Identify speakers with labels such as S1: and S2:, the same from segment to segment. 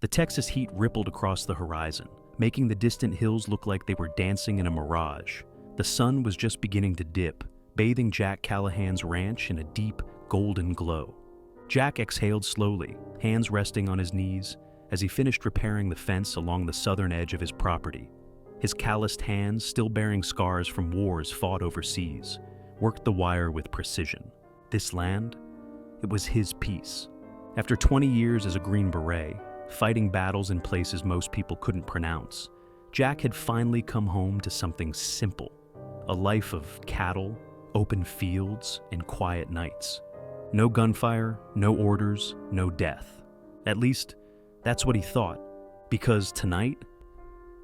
S1: The Texas heat rippled across the horizon, making the distant hills look like they were dancing in a mirage. The sun was just beginning to dip, bathing Jack Callahan's ranch in a deep, golden glow. Jack exhaled slowly, hands resting on his knees, as he finished repairing the fence along the southern edge of his property. His calloused hands, still bearing scars from wars fought overseas, worked the wire with precision. This land? It was his piece. After 20 years as a Green Beret, fighting battles in places most people couldn't pronounce, Jack had finally come home to something simple: a life of cattle, open fields, and quiet nights. No gunfire, no orders, no death. At least, that's what he thought, because tonight,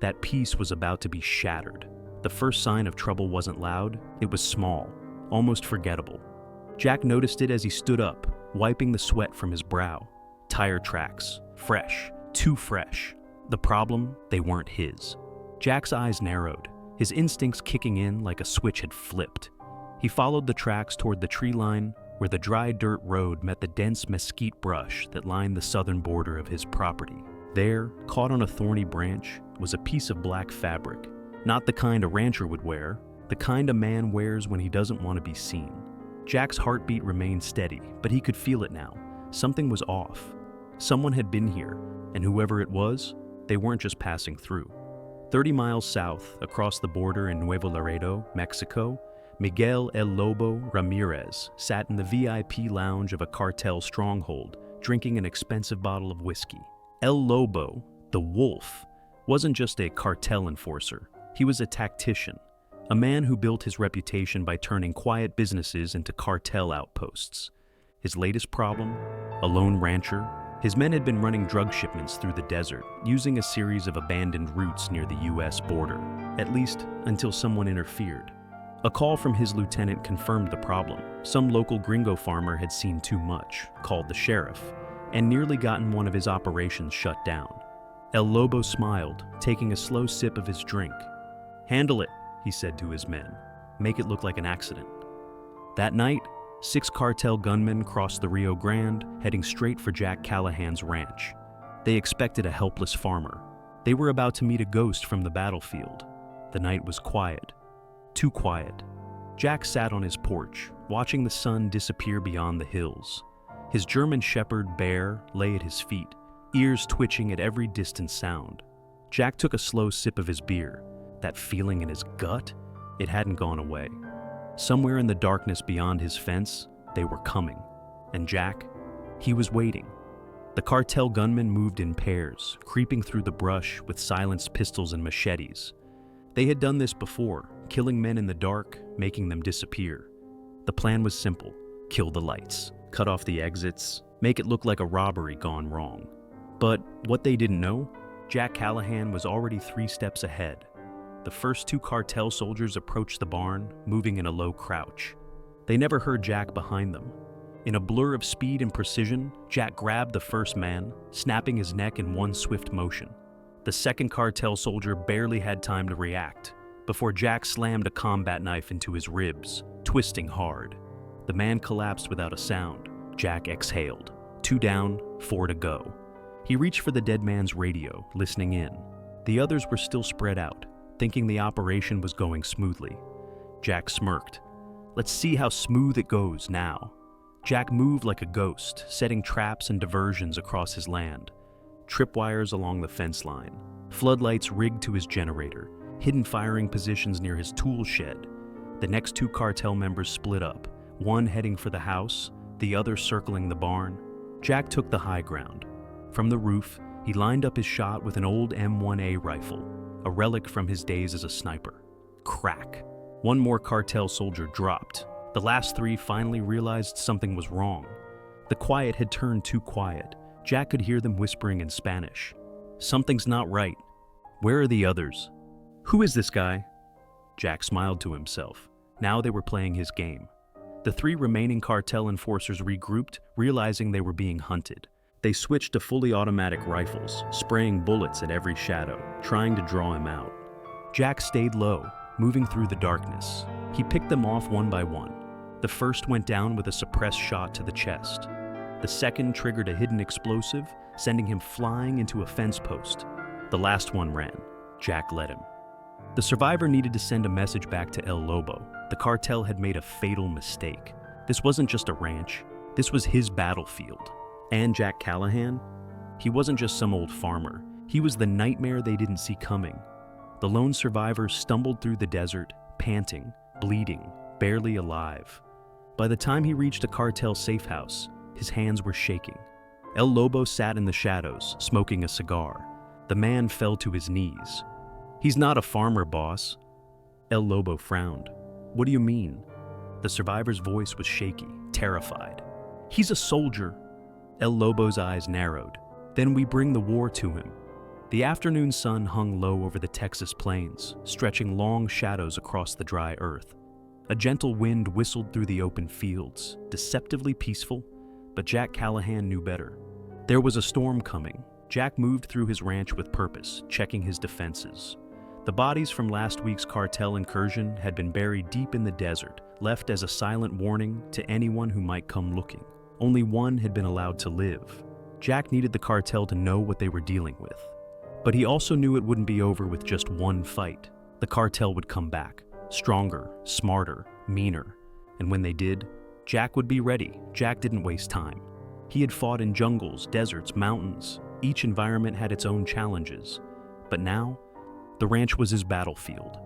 S1: that peace was about to be shattered. The first sign of trouble wasn't loud, it was small, almost forgettable. Jack noticed it as he stood up, wiping the sweat from his brow. Tire tracks, fresh, too fresh. The problem, they weren't his. Jack's eyes narrowed, his instincts kicking in like a switch had flipped. He followed the tracks toward the tree line, where the dry dirt road met the dense mesquite brush that lined the southern border of his property. There, caught on a thorny branch, was a piece of black fabric. Not the kind a rancher would wear, the kind a man wears when he doesn't want to be seen. Jack's heartbeat remained steady, but he could feel it now. Something was off. Someone had been here, and whoever it was, they weren't just passing through. 30 miles south, across the border in Nuevo Laredo, Mexico, Miguel El Lobo Ramirez sat in the VIP lounge of a cartel stronghold, drinking an expensive bottle of whiskey. El Lobo, the wolf, wasn't just a cartel enforcer. He was a tactician, a man who built his reputation by turning quiet businesses into cartel outposts. His latest problem? A lone rancher. His men had been running drug shipments through the desert, using a series of abandoned routes near the US border, at least until someone interfered. A call from his lieutenant confirmed the problem. Some local gringo farmer had seen too much, called the sheriff, and nearly gotten one of his operations shut down. El Lobo smiled, taking a slow sip of his drink. "Handle it," he said to his men. "Make it look like an accident." That night, 6 cartel gunmen crossed the Rio Grande, heading straight for Jack Callahan's ranch. They expected a helpless farmer. They were about to meet a ghost from the battlefield. The night was quiet. Too quiet. Jack sat on his porch, watching the sun disappear beyond the hills. His German shepherd, Bear, lay at his feet, ears twitching at every distant sound. Jack took a slow sip of his beer. That feeling in his gut, it hadn't gone away. Somewhere in the darkness beyond his fence, they were coming. And Jack, he was waiting. The cartel gunmen moved in pairs, creeping through the brush with silenced pistols and machetes. They had done this before, killing men in the dark, making them disappear. The plan was simple: kill the lights, cut off the exits, make it look like a robbery gone wrong. But what they didn't know, Jack Callahan was already 3 steps ahead. The first 2 cartel soldiers approached the barn, moving in a low crouch. They never heard Jack behind them. In a blur of speed and precision, Jack grabbed the first man, snapping his neck in one swift motion. The second cartel soldier barely had time to react before Jack slammed a combat knife into his ribs, twisting hard. The man collapsed without a sound. Jack exhaled. 2 down, 4 to go. He reached for the dead man's radio, listening in. The others were still spread out, thinking the operation was going smoothly. Jack smirked. "Let's see how smooth it goes now." Jack moved like a ghost, setting traps and diversions across his land. Tripwires along the fence line, floodlights rigged to his generator, hidden firing positions near his tool shed. The next 2 cartel members split up, one heading for the house, the other circling the barn. Jack took the high ground. From the roof, he lined up his shot with an old M1A rifle, a relic from his days as a sniper. Crack. One more cartel soldier dropped. The last 3 finally realized something was wrong. The quiet had turned too quiet. Jack could hear them whispering in Spanish. "Something's not right. Where are the others? Who is this guy?" Jack smiled to himself. Now they were playing his game. The 3 remaining cartel enforcers regrouped, realizing they were being hunted. They switched to fully automatic rifles, spraying bullets at every shadow, trying to draw him out. Jack stayed low, moving through the darkness. He picked them off one by one. The first went down with a suppressed shot to the chest. The second triggered a hidden explosive, sending him flying into a fence post. The last one ran. Jack led him. The survivor needed to send a message back to El Lobo. The cartel had made a fatal mistake. This wasn't just a ranch. This was his battlefield. And Jack Callahan? He wasn't just some old farmer. He was the nightmare they didn't see coming. The lone survivor stumbled through the desert, panting, bleeding, barely alive. By the time he reached a cartel safe house, his hands were shaking. El Lobo sat in the shadows, smoking a cigar. The man fell to his knees. "He's not a farmer, boss." El Lobo frowned. "What do you mean?" The survivor's voice was shaky, terrified. "He's a soldier." El Lobo's eyes narrowed. "Then we bring the war to him." The afternoon sun hung low over the Texas plains, stretching long shadows across the dry earth. A gentle wind whistled through the open fields, deceptively peaceful, but Jack Callahan knew better. There was a storm coming. Jack moved through his ranch with purpose, checking his defenses. The bodies from last week's cartel incursion had been buried deep in the desert, left as a silent warning to anyone who might come looking. Only one had been allowed to live. Jack needed the cartel to know what they were dealing with. But he also knew it wouldn't be over with just one fight. The cartel would come back, stronger, smarter, meaner. And when they did, Jack would be ready. Jack didn't waste time. He had fought in jungles, deserts, mountains. Each environment had its own challenges. But now, the ranch was his battlefield,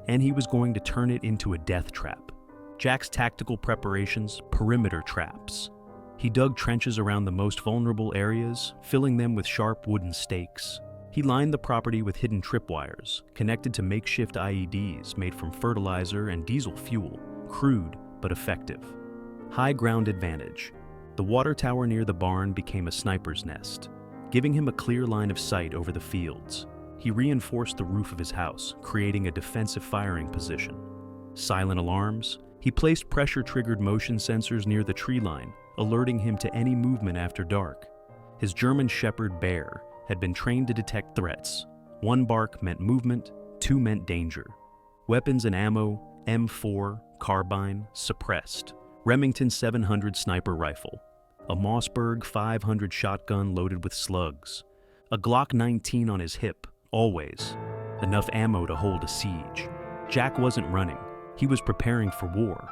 S1: and he was going to turn it into a death trap. Jack's tactical preparations, perimeter traps. He dug trenches around the most vulnerable areas, filling them with sharp wooden stakes. He lined the property with hidden tripwires, connected to makeshift IEDs made from fertilizer and diesel fuel, crude but effective. High ground advantage. The water tower near the barn became a sniper's nest, giving him a clear line of sight over the fields. He reinforced the roof of his house, creating a defensive firing position. Silent alarms. He placed pressure-triggered motion sensors near the tree line, alerting him to any movement after dark. His German Shepherd Bear had been trained to detect threats. 1 bark meant movement, 2 meant danger. Weapons and ammo, M4, carbine, suppressed. Remington 700 sniper rifle. A Mossberg 500 shotgun loaded with slugs. A Glock 19 on his hip, always. Enough ammo to hold a siege. Jack wasn't running. He was preparing for war.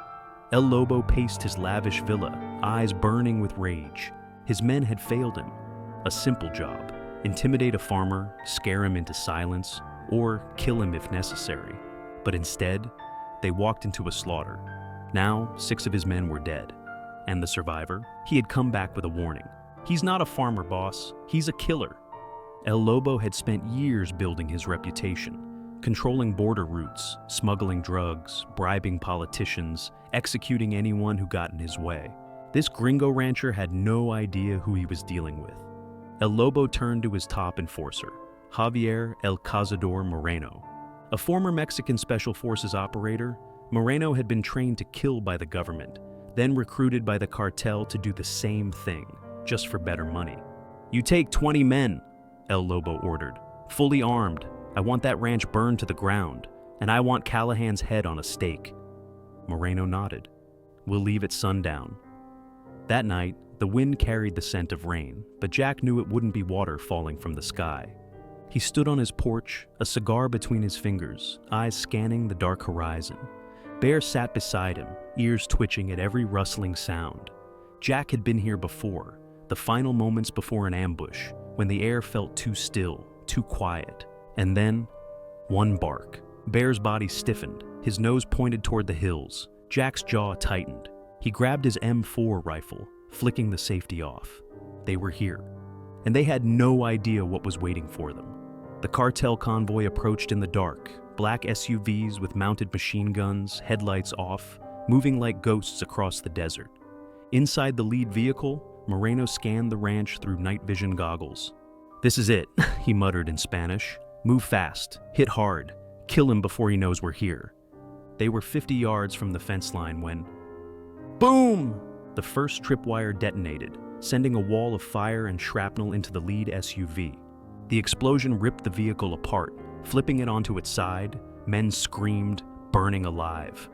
S1: El Lobo paced his lavish villa, eyes burning with rage. His men had failed him. A simple job. Intimidate a farmer, scare him into silence, or kill him if necessary. But instead, they walked into a slaughter. Now, 6 of his men were dead. And the survivor? He had come back with a warning. "He's not a farmer, boss. He's a killer." El Lobo had spent years building his reputation, controlling border routes, smuggling drugs, bribing politicians, executing anyone who got in his way. This gringo rancher had no idea who he was dealing with. El Lobo turned to his top enforcer, Javier El Cazador Moreno. A former Mexican Special Forces operator, Moreno had been trained to kill by the government, then recruited by the cartel to do the same thing, just for better money. "You take 20 men," El Lobo ordered, "fully armed. I want that ranch burned to the ground, and I want Callahan's head on a stake." Moreno nodded. "We'll leave at sundown." That night, the wind carried the scent of rain, but Jack knew it wouldn't be water falling from the sky. He stood on his porch, a cigar between his fingers, eyes scanning the dark horizon. Bear sat beside him, ears twitching at every rustling sound. Jack had been here before, the final moments before an ambush, when the air felt too still, too quiet. And then, 1 bark. Bear's body stiffened, his nose pointed toward the hills. Jack's jaw tightened. He grabbed his M4 rifle, flicking the safety off. They were here, and they had no idea what was waiting for them. The cartel convoy approached in the dark, black SUVs with mounted machine guns, headlights off, moving like ghosts across the desert. Inside the lead vehicle, Moreno scanned the ranch through night vision goggles. "This is it," he muttered in Spanish. "Move fast, hit hard, kill him before he knows we're here." They were 50 yards from the fence line when, boom! The first tripwire detonated, sending a wall of fire and shrapnel into the lead SUV. The explosion ripped the vehicle apart, flipping it onto its side. Men screamed, burning alive.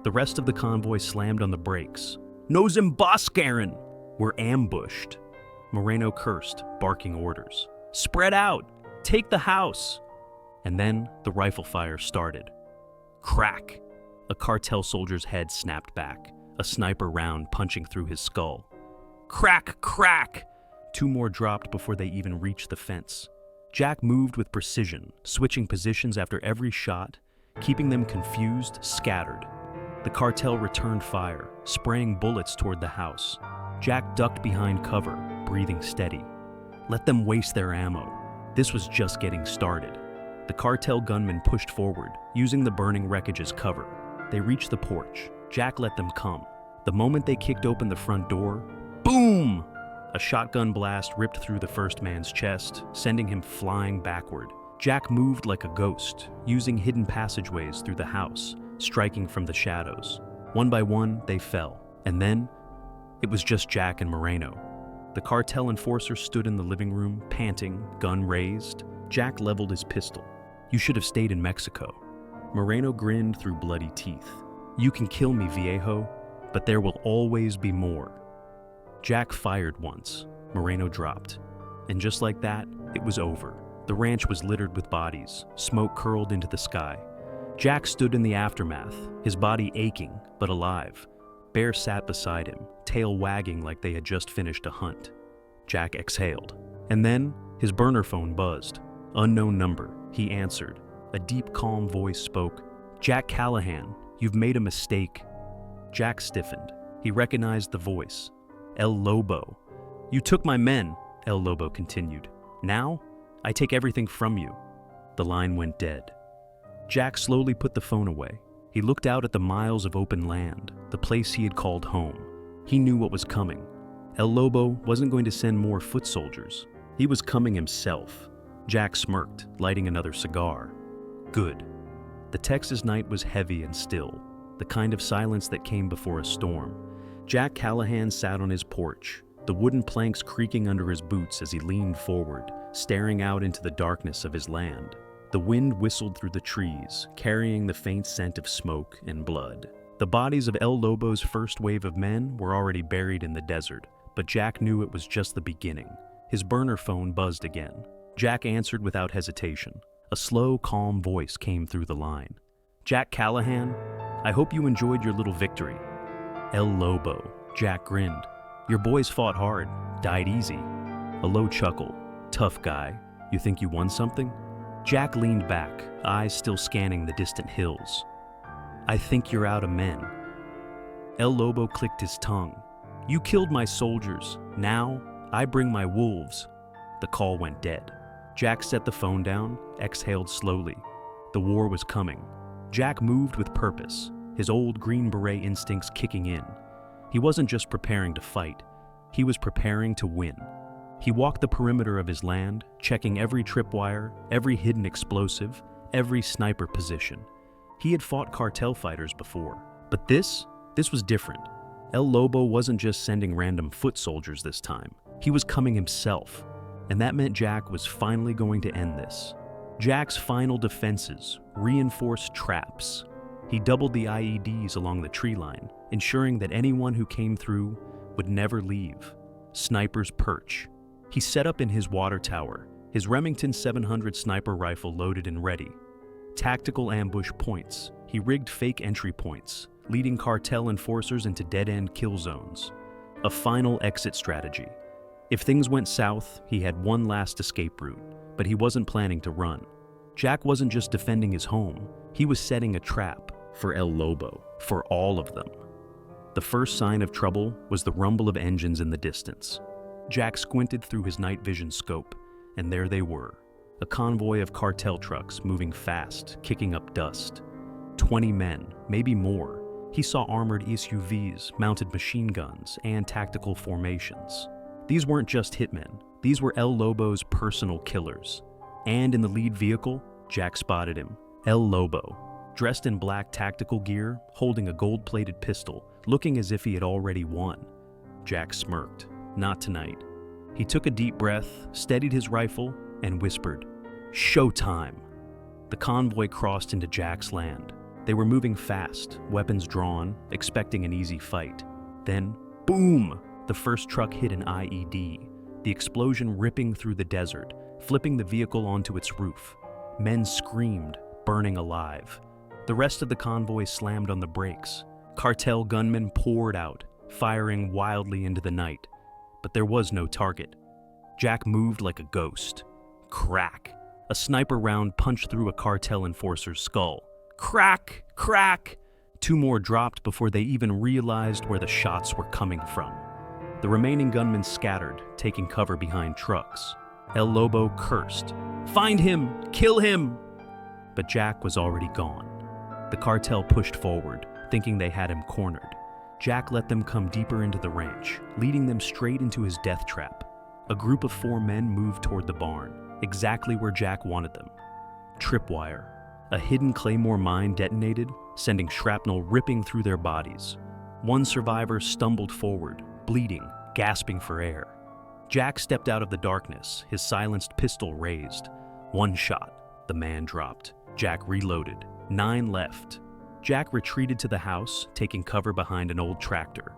S1: The rest of the convoy slammed on the brakes. "Nos emboscaron!" We're ambushed. Moreno cursed, barking orders. "Spread out! Take the house!" And then the rifle fire started. Crack! A cartel soldier's head snapped back, a sniper round punching through his skull. Crack! Crack! Two more dropped before they even reached the fence. Jack moved with precision, switching positions after every shot, keeping them confused, scattered. The cartel returned fire, spraying bullets toward the house. Jack ducked behind cover, breathing steady. Let them waste their ammo. This was just getting started. The cartel gunmen pushed forward, using the burning wreckage as cover. They reached the porch. Jack let them come. The moment they kicked open the front door, boom! A shotgun blast ripped through the first man's chest, sending him flying backward. Jack moved like a ghost, using hidden passageways through the house, striking from the shadows. One by one, they fell. And then, it was just Jack and Moreno. The cartel enforcer stood in the living room, panting, gun raised. Jack leveled his pistol. "You should have stayed in Mexico." Moreno grinned through bloody teeth. "You can kill me, viejo, but there will always be more." Jack fired once. Moreno dropped. And just like that, it was over. The ranch was littered with bodies. Smoke curled into the sky. Jack stood in the aftermath, his body aching, but alive. Bear sat beside him, tail wagging like they had just finished a hunt. Jack exhaled. And then, his burner phone buzzed. Unknown number. He answered. A deep, calm voice spoke. "Jack Callahan, you've made a mistake." Jack stiffened. He recognized the voice. El Lobo. "You took my men," El Lobo continued. "Now, I take everything from you." The line went dead. Jack slowly put the phone away. He looked out at the miles of open land, the place he had called home. He knew what was coming. El Lobo wasn't going to send more foot soldiers. He was coming himself. Jack smirked, lighting another cigar. Good. The Texas night was heavy and still, the kind of silence that came before a storm. Jack Callahan sat on his porch, the wooden planks creaking under his boots as he leaned forward, staring out into the darkness of his land. The wind whistled through the trees, carrying the faint scent of smoke and blood. The bodies of El Lobo's first wave of men were already buried in the desert, but Jack knew it was just the beginning. His burner phone buzzed again. Jack answered without hesitation. A slow, calm voice came through the line. "Jack Callahan, I hope you enjoyed your little victory." El Lobo. Jack grinned. "Your boys fought hard, died easy." A low chuckle. "Tough guy. You think you won something?" Jack leaned back, eyes still scanning the distant hills. "I think you're out of men." El Lobo clicked his tongue. "You killed my soldiers. Now, I bring my wolves." The call went dead. Jack set the phone down, exhaled slowly. The war was coming. Jack moved with purpose, his old Green Beret instincts kicking in. He wasn't just preparing to fight. He was preparing to win. He walked the perimeter of his land, checking every tripwire, every hidden explosive, every sniper position. He had fought cartel fighters before, but this was different. El Lobo wasn't just sending random foot soldiers this time. He was coming himself, and that meant Jack was finally going to end this. Jack's final defenses, reinforced traps. He doubled the IEDs along the tree line, ensuring that anyone who came through would never leave. Snipers perch. He set up in his water tower, his Remington 700 sniper rifle loaded and ready. Tactical ambush points. He rigged fake entry points, leading cartel enforcers into dead-end kill zones. A final exit strategy. If things went south, he had one last escape route, but he wasn't planning to run. Jack wasn't just defending his home, he was setting a trap for El Lobo, for all of them. The first sign of trouble was the rumble of engines in the distance. Jack squinted through his night vision scope, and there they were, a convoy of cartel trucks moving fast, kicking up dust. 20 men, maybe more. He saw armored SUVs, mounted machine guns, and tactical formations. These weren't just hitmen, these were El Lobo's personal killers. And in the lead vehicle, Jack spotted him, El Lobo, dressed in black tactical gear, holding a gold-plated pistol, looking as if he had already won. Jack smirked. Not tonight. He took a deep breath, steadied his rifle, and whispered, "Showtime!" The convoy crossed into Jack's land. They were moving fast, weapons drawn, expecting an easy fight. Then, boom! The first truck hit an IED. the explosion ripping through the desert, flipping the vehicle onto its roof. Men screamed, burning alive. The rest of the convoy slammed on the brakes. Cartel gunmen poured out, firing wildly into the night. But there was no target. Jack moved like a ghost. Crack! A sniper round punched through a cartel enforcer's skull. Crack! Crack! 2 more dropped before they even realized where the shots were coming from. The remaining gunmen scattered, taking cover behind trucks. El Lobo cursed. "Find him! Kill him!" But Jack was already gone. The cartel pushed forward, thinking they had him cornered. Jack let them come deeper into the ranch, leading them straight into his death trap. A group of 4 men moved toward the barn, exactly where Jack wanted them. Tripwire. A hidden claymore mine detonated, sending shrapnel ripping through their bodies. One survivor stumbled forward, bleeding, gasping for air. Jack stepped out of the darkness, his silenced pistol raised. 1 shot. The man dropped. Jack reloaded. 9 left. Jack retreated to the house, taking cover behind an old tractor.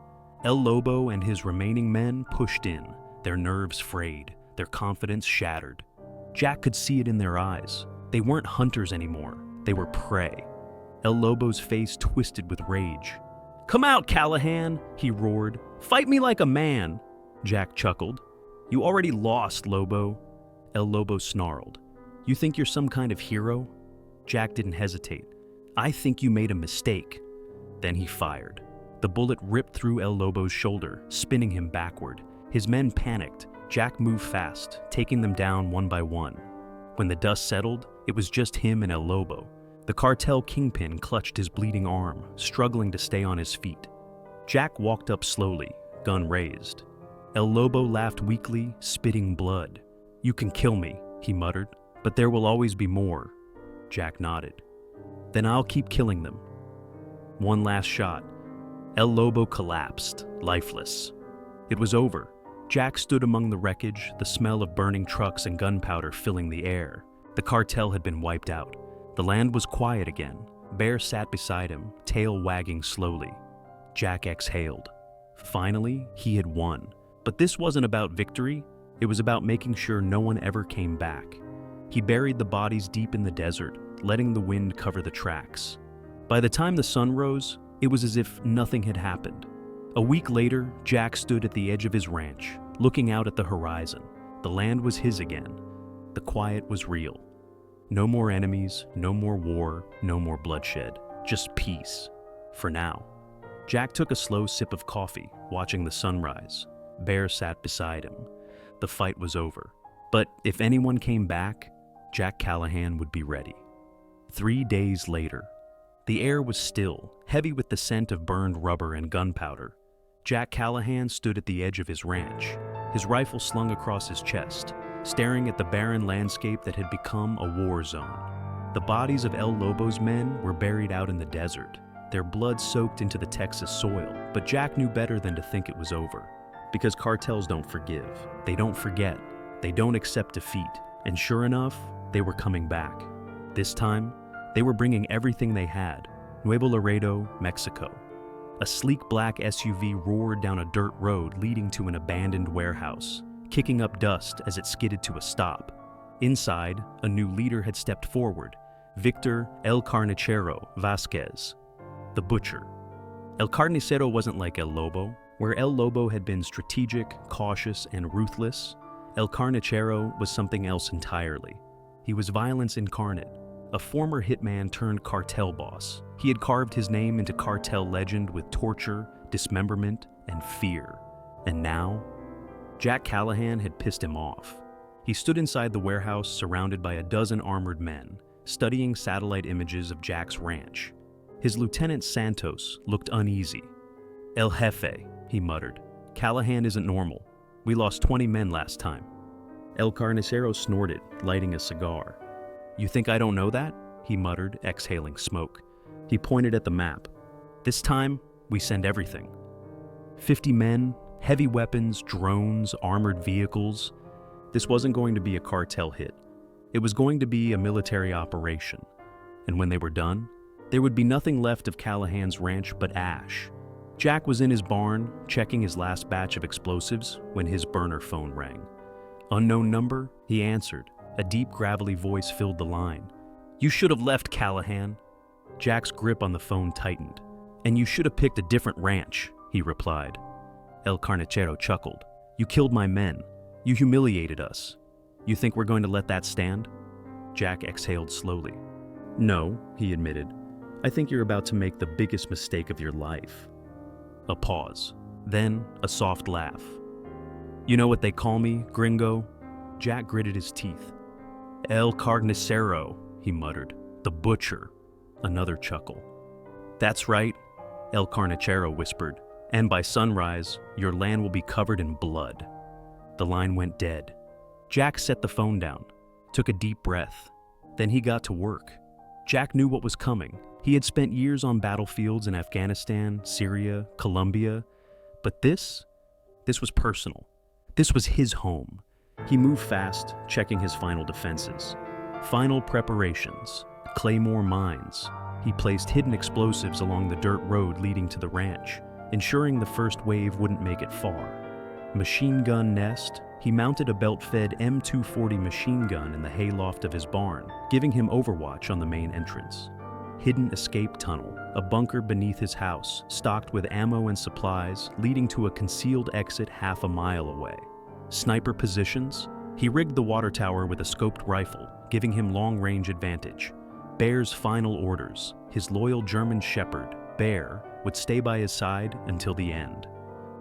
S1: El Lobo and his remaining men pushed in, their nerves frayed, their confidence shattered. Jack could see it in their eyes. They weren't hunters anymore. They were prey. El Lobo's face twisted with rage. "Come out, Callahan!" he roared. "Fight me like a man!" Jack chuckled. "You already lost, Lobo." El Lobo snarled. "You think you're some kind of hero?" Jack didn't hesitate. "I think you made a mistake." Then he fired. The bullet ripped through El Lobo's shoulder, spinning him backward. His men panicked. Jack moved fast, taking them down one by one. When the dust settled, it was just him and El Lobo. The cartel kingpin clutched his bleeding arm, struggling to stay on his feet. Jack walked up slowly, gun raised. El Lobo laughed weakly, spitting blood. "You can kill me," he muttered, "but there will always be more." Jack nodded. "Then I'll keep killing them." One last shot. El Lobo collapsed, lifeless. It was over. Jack stood among the wreckage, the smell of burning trucks and gunpowder filling the air. The cartel had been wiped out. The land was quiet again. Bear sat beside him, tail wagging slowly. Jack exhaled. Finally, he had won. But this wasn't about victory. It was about making sure no one ever came back. He buried the bodies deep in the desert, letting the wind cover the tracks. By the time the sun rose, it was as if nothing had happened. A week later, Jack stood at the edge of his ranch, looking out at the horizon. The land was his again. The quiet was real. No more enemies, no more war, no more bloodshed. Just peace. For now. Jack took a slow sip of coffee, watching the sunrise. Bear sat beside him. The fight was over. But if anyone came back, Jack Callahan would be ready. 3 days later. The air was still, heavy with the scent of burned rubber and gunpowder. Jack Callahan stood at the edge of his ranch, his rifle slung across his chest, staring at the barren landscape that had become a war zone. The bodies of El Lobo's men were buried out in the desert, their blood soaked into the Texas soil, but Jack knew better than to think it was over. Because cartels don't forgive, they don't forget, they don't accept defeat, and sure enough, they were coming back. This time, they were bringing everything they had. Nuevo Laredo, Mexico. A sleek black SUV roared down a dirt road leading to an abandoned warehouse, kicking up dust as it skidded to a stop. Inside, a new leader had stepped forward, Victor El Carnicero Vasquez, the butcher. El Carnicero wasn't like El Lobo. Where El Lobo had been strategic, cautious, and ruthless, El Carnicero was something else entirely. He was violence incarnate, a former hitman turned cartel boss. He had carved his name into cartel legend with torture, dismemberment, and fear. And now, Jack Callahan had pissed him off. He stood inside the warehouse surrounded by a dozen armored men, studying satellite images of Jack's ranch. His lieutenant Santos looked uneasy. "El Jefe," he muttered. "Callahan isn't normal. We lost 20 men last time." El Carnicero snorted, lighting a cigar. "You think I don't know that?" he muttered, exhaling smoke. He pointed at the map. "This time, we send everything. 50 men, heavy weapons, drones, armored vehicles. This wasn't going to be a cartel hit. It was going to be a military operation. And when they were done, there would be nothing left of Callahan's ranch but ash. Jack was in his barn, checking his last batch of explosives, when his burner phone rang. Unknown number, he answered. A deep, gravelly voice filled the line. "You should have left, Callahan." Jack's grip on the phone tightened. "And you should have picked a different ranch," he replied. El Carnicero chuckled. "You killed my men. You humiliated us. You think we're going to let that stand?" Jack exhaled slowly. "No," he admitted. "I think you're about to make the biggest mistake of your life." A pause. Then a soft laugh. "You know what they call me, gringo?" Jack gritted his teeth. "El Carnicero," he muttered. "The butcher." Another chuckle. "That's right," El Carnicero whispered. "And by sunrise, your land will be covered in blood." The line went dead. Jack set the phone down, took a deep breath. Then he got to work. Jack knew what was coming. He had spent years on battlefields in Afghanistan, Syria, Colombia. But this was personal. This was his home. He moved fast, checking his final defenses. Final preparations. Claymore mines. He placed hidden explosives along the dirt road leading to the ranch, ensuring the first wave wouldn't make it far. Machine gun nest. He mounted a belt-fed M240 machine gun in the hayloft of his barn, giving him overwatch on the main entrance. Hidden escape tunnel, a bunker beneath his house, stocked with ammo and supplies, leading to a concealed exit half a mile away. Sniper positions. He rigged the water tower with a scoped rifle, giving him long-range advantage. Bear's final orders. His loyal German shepherd, Bear, would stay by his side until the end.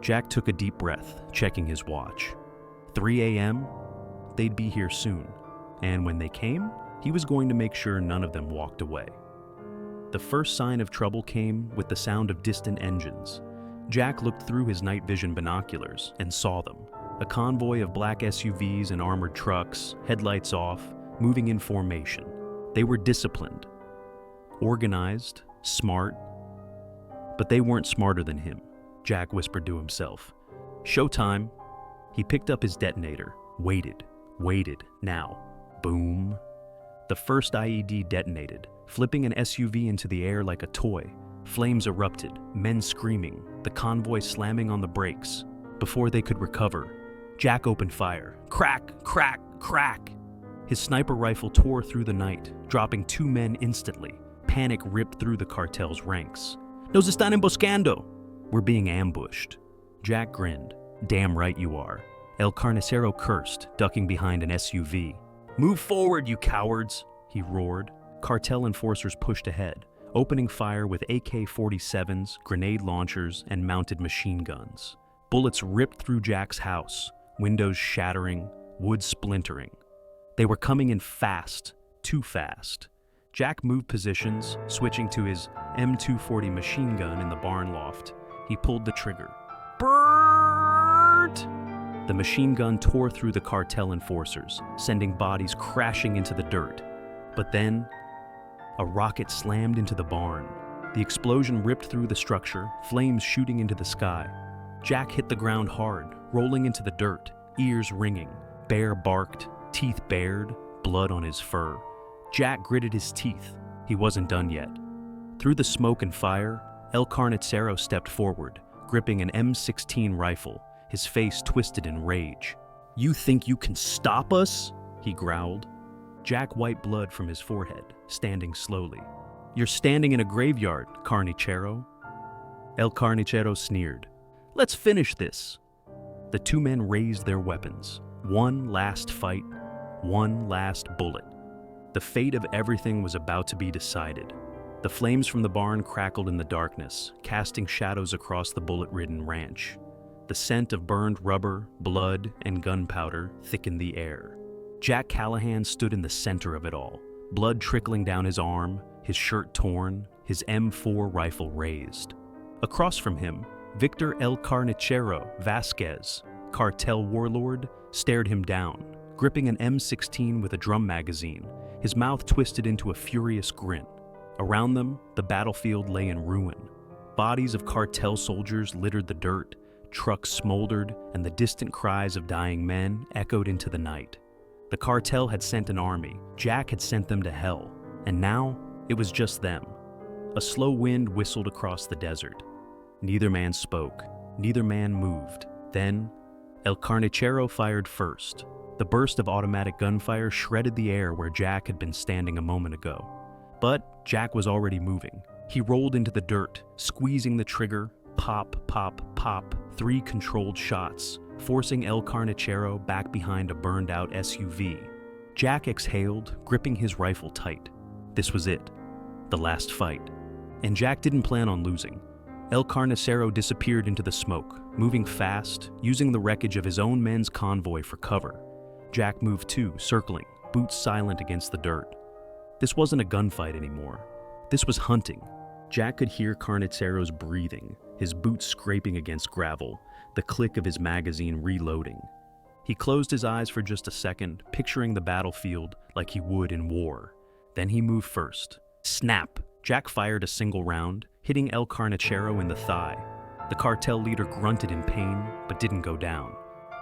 S1: Jack took a deep breath, checking his watch. 3 a.m.? They'd be here soon. And when they came, he was going to make sure none of them walked away. The first sign of trouble came with the sound of distant engines. Jack looked through his night vision binoculars and saw them. A convoy of black SUVs and armored trucks, headlights off, moving in formation. They were disciplined, organized, smart. But they weren't smarter than him, Jack whispered to himself. Showtime. He picked up his detonator, waited, now. Boom. The first IED detonated, flipping an SUV into the air like a toy. Flames erupted, men screaming, the convoy slamming on the brakes. Before they could recover, Jack opened fire. Crack, crack, crack. His sniper rifle tore through the night, dropping 2 men instantly. Panic ripped through the cartel's ranks. Nos están emboscando! We're being ambushed. Jack grinned. Damn right you are. El Carnicero cursed, ducking behind an SUV. Move forward, you cowards, he roared. Cartel enforcers pushed ahead, opening fire with AK-47s, grenade launchers, and mounted machine guns. Bullets ripped through Jack's house, windows shattering, wood splintering. They were coming in fast, too fast. Jack moved positions, switching to his M240 machine gun in the barn loft. He pulled the trigger. Bert! The machine gun tore through the cartel enforcers, sending bodies crashing into the dirt. But then, a rocket slammed into the barn. The explosion ripped through the structure, flames shooting into the sky. Jack hit the ground hard, rolling into the dirt, ears ringing. Bear barked, teeth bared, blood on his fur. Jack gritted his teeth. He wasn't done yet. Through the smoke and fire, El Carnicero stepped forward, gripping an M16 rifle, his face twisted in rage. You think you can stop us? He growled. Jack wiped blood from his forehead, standing slowly. You're standing in a graveyard, Carnicero. El Carnicero sneered. Let's finish this. The 2 men raised their weapons. One last fight, one last bullet. The fate of everything was about to be decided. The flames from the barn crackled in the darkness, casting shadows across the bullet-ridden ranch. The scent of burned rubber, blood, and gunpowder thickened the air. Jack Callahan stood in the center of it all, blood trickling down his arm, his shirt torn, his M4 rifle raised. Across from him, Victor El Carnicero Vasquez, cartel warlord, stared him down, gripping an M16 with a drum magazine, his mouth twisted into a furious grin. Around them, the battlefield lay in ruin. Bodies of cartel soldiers littered the dirt, trucks smoldered, and the distant cries of dying men echoed into the night. The cartel had sent an army. Jack had sent them to hell. And now, it was just them. A slow wind whistled across the desert. Neither man spoke. Neither man moved. Then, El Carnicero fired first. The burst of automatic gunfire shredded the air where Jack had been standing a moment ago. But Jack was already moving. He rolled into the dirt, squeezing the trigger. Pop, pop, pop, 3 controlled shots, forcing El Carnicero back behind a burned-out SUV. Jack exhaled, gripping his rifle tight. This was it. The last fight. And Jack didn't plan on losing. El Carnicero disappeared into the smoke, moving fast, using the wreckage of his own men's convoy for cover. Jack moved too, circling, boots silent against the dirt. This wasn't a gunfight anymore. This was hunting. Jack could hear Carnicero's breathing, his boots scraping against gravel, the click of his magazine reloading. He closed his eyes for just a second, picturing the battlefield like he would in war. Then he moved first. Snap! Jack fired a single round, hitting El Carnicero in the thigh. The cartel leader grunted in pain, but didn't go down.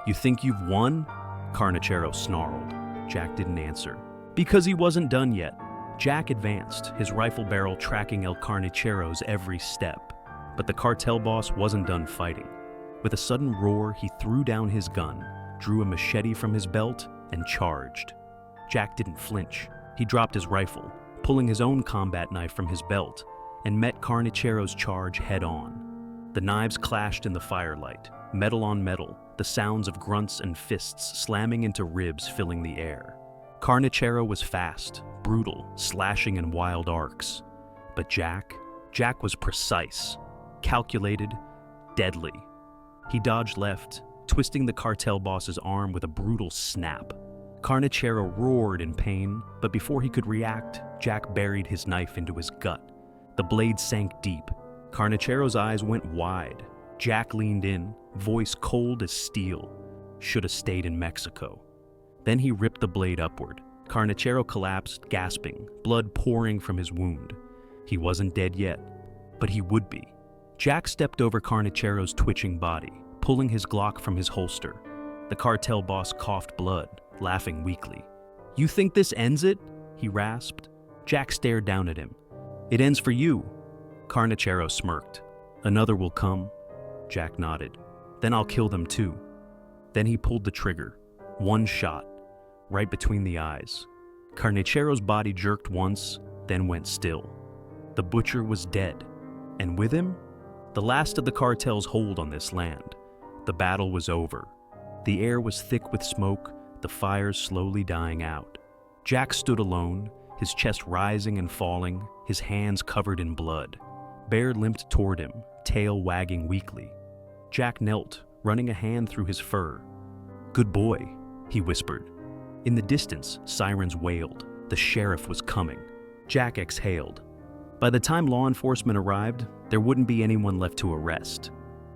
S1: "You think you've won?" Carnicero snarled. Jack didn't answer. Because he wasn't done yet. Jack advanced, his rifle barrel tracking El Carnicero's every step. But the cartel boss wasn't done fighting. With a sudden roar, he threw down his gun, drew a machete from his belt, and charged. Jack didn't flinch. He dropped his rifle, pulling his own combat knife from his belt, and met Carnicero's charge head-on. The knives clashed in the firelight, metal on metal, the sounds of grunts and fists slamming into ribs filling the air. Carnicero was fast, brutal, slashing in wild arcs. But Jack was precise, calculated, deadly. He dodged left, twisting the cartel boss's arm with a brutal snap. Carnicero roared in pain, but before he could react, Jack buried his knife into his gut. The blade sank deep. Carnicero's eyes went wide. Jack leaned in, voice cold as steel. Should have stayed in Mexico. Then he ripped the blade upward. Carnicero collapsed, gasping, blood pouring from his wound. He wasn't dead yet, but he would be. Jack stepped over Carnicero's twitching body, pulling his Glock from his holster. The cartel boss coughed blood, laughing weakly. "You think this ends it?" he rasped. Jack stared down at him. "It ends for you." Carnicero smirked. "Another will come." Jack nodded. "Then I'll kill them too." Then he pulled the trigger. One shot, right between the eyes. Carnicero's body jerked once, then went still. The butcher was dead, and with him, the last of the cartel's hold on this land. The battle was over. The air was thick with smoke, the fires slowly dying out. Jack stood alone, his chest rising and falling, his hands covered in blood. Bear limped toward him, tail wagging weakly. Jack knelt, running a hand through his fur. "Good boy," he whispered. In the distance, sirens wailed. The sheriff was coming. Jack exhaled. By the time law enforcement arrived, there wouldn't be anyone left to arrest.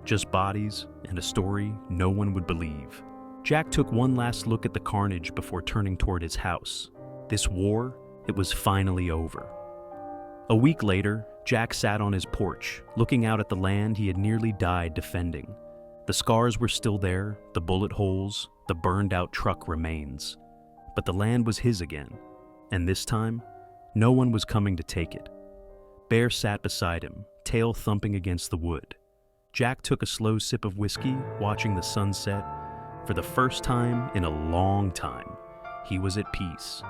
S1: Just bodies and a story no one would believe. Jack took one last look at the carnage before turning toward his house. This war, it was finally over. A week later, Jack sat on his porch, looking out at the land he had nearly died defending. The scars were still there, the bullet holes, the burned-out truck remains. But the land was his again, and this time, no one was coming to take it. Bear sat beside him, tail thumping against the wood. Jack took a slow sip of whiskey, watching the sunset. For the first time in a long time, he was at peace.